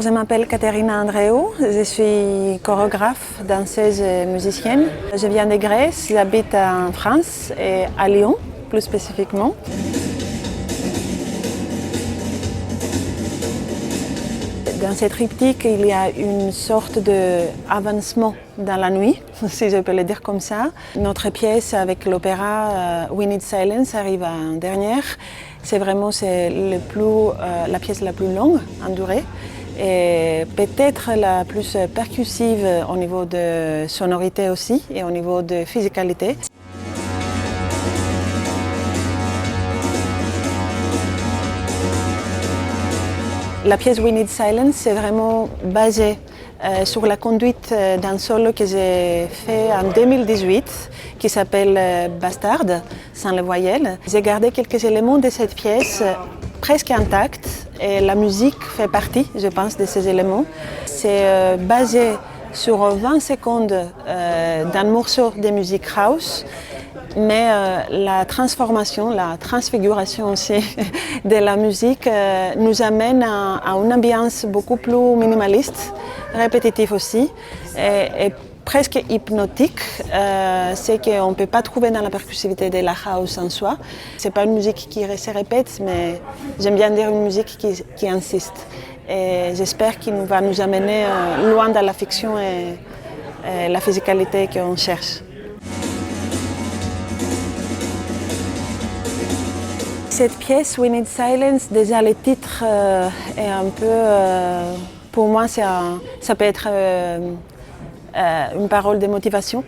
Je m'appelle Caterina Andreou, je suis chorégraphe, danseuse et musicienne. Je viens de Grèce, j'habite en France et à Lyon plus spécifiquement. Dans ce triptyque, il y a une sorte d'avancement dans la nuit, si je peux le dire comme ça. Notre pièce avec l'opéra We Need Silence arrive en dernière. C'est vraiment la pièce la plus longue en durée et peut-être la plus percussive au niveau de sonorité aussi et au niveau de physicalité. La pièce We Need Silence, c'est vraiment basé sur la conduite d'un solo que j'ai fait en 2018 qui s'appelle Bastard, sans les voyelles. J'ai gardé quelques éléments de cette pièce presque intacts et la musique fait partie, je pense, de ces éléments. C'est basé sur 20 secondes d'un morceau de musique house, mais la transformation, la transfiguration aussi de la musique nous amène à une ambiance beaucoup plus minimaliste, répétitive aussi, et presque hypnotique, c'est qu'on ne peut pas trouver dans la percussivité de la house en soi. Ce n'est pas une musique qui se répète, mais j'aime bien dire une musique qui insiste. Et j'espère qu'il va nous amener loin dans la fiction et la physicalité qu'on cherche. Cette pièce, We Need Silence, déjà le titre est un peu, pour moi, ça peut être une parole de motivation.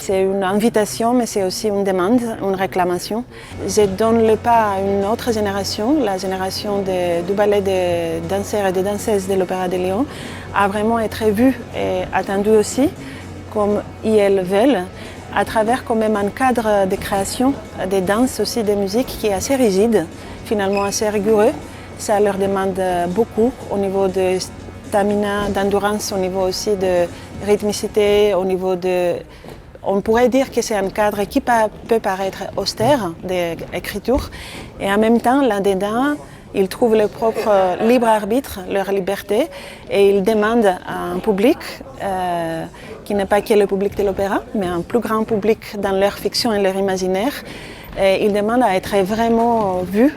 C'est une invitation, mais c'est aussi une demande, une réclamation. Je donne le pas à une autre génération, la génération du ballet des danseurs et des danseuses de l'Opéra de Lyon, à vraiment être vue et attendue aussi, comme ils veulent, à travers quand même un cadre de création, de danse aussi, de musique qui est assez rigide, finalement assez rigoureux. Ça leur demande beaucoup au niveau de stamina, d'endurance, au niveau aussi de rythmicité, au niveau de... On pourrait dire que c'est un cadre qui peut paraître austère d'écriture et en même temps, là-dedans, ils trouvent leur propre libre arbitre, leur liberté et ils demandent à un public qui n'est pas que le public de l'opéra, mais un plus grand public dans leur fiction et leur imaginaire. Et ils demandent à être vraiment vus,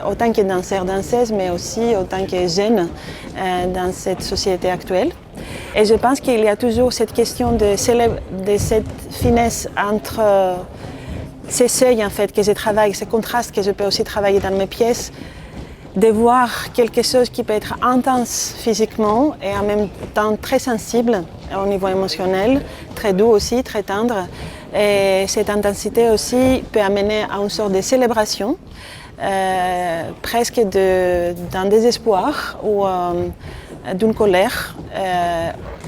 autant que danseurs, danseuses, mais aussi autant que jeunes dans cette société actuelle. Et je pense qu'il y a toujours cette question de cette finesse entre ces seuils en fait, que je travaille, ces contrastes que je peux aussi travailler dans mes pièces, de voir quelque chose qui peut être intense physiquement et en même temps très sensible au niveau émotionnel, très doux aussi, très tendre. Et cette intensité aussi peut amener à une sorte de célébration, presque d'un désespoir ou d'une colère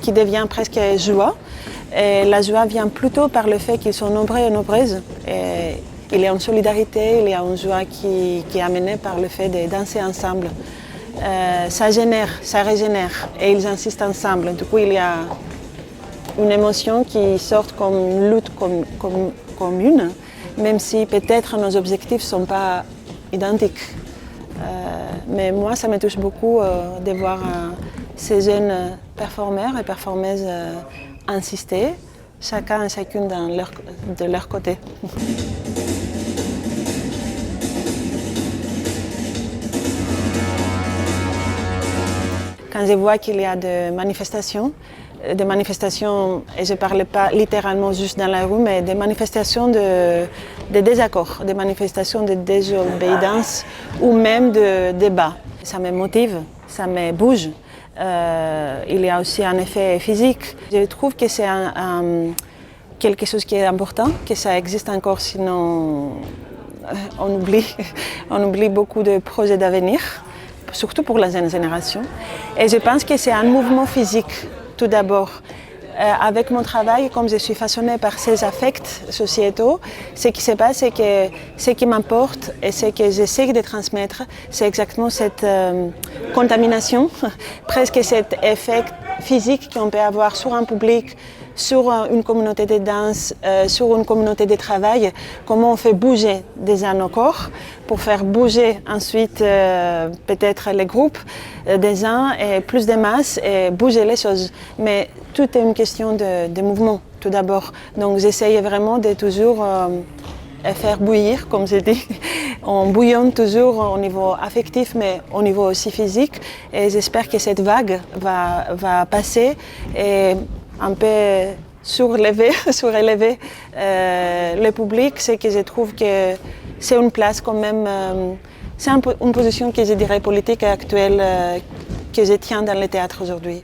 qui devient presque joie. Et la joie vient plutôt par le fait qu'ils sont nombreux et nombreuses. Et il y a une solidarité, il y a une joie qui est amenée par le fait de danser ensemble. Ça génère, ça régénère et ils insistent ensemble. Du coup, il y a une émotion qui sort comme une lutte commune, même si peut-être nos objectifs ne sont pas identiques. Mais moi, ça me touche beaucoup de voir ces jeunes performeurs et performeuses insister, chacun et chacune de leur côté. Quand je vois qu'il y a des manifestations, et je ne parle pas littéralement juste dans la rue, mais des manifestations de désaccord, des manifestations de désobéissance ou même de débat. Ça me motive, ça me bouge. Il y a aussi un effet physique. Je trouve que c'est quelque chose qui est important, que ça existe encore, sinon on oublie beaucoup de projets d'avenir, surtout pour la jeune génération. Et je pense que c'est un mouvement physique, tout d'abord. Avec mon travail, comme je suis façonnée par ces affects sociétaux, ce qui se passe, c'est que ce qui m'importe et ce que j'essaie de transmettre, c'est exactement cette contamination, presque cet effet physique qu'on peut avoir sur un public sur une communauté de danse, sur une communauté de travail, comment on fait bouger déjà nos corps pour faire bouger ensuite peut-être les groupes des uns et plus de masse et bouger les choses. Mais tout est une question de mouvement tout d'abord. Donc j'essaye vraiment de toujours faire bouillir, comme je dis. On bouillonne toujours au niveau affectif, mais au niveau aussi physique. Et j'espère que cette vague va passer et un peu surélever le public. C'est que je trouve que c'est une place quand même, c'est une position que je dirais politique et actuelle que je tiens dans le théâtre aujourd'hui.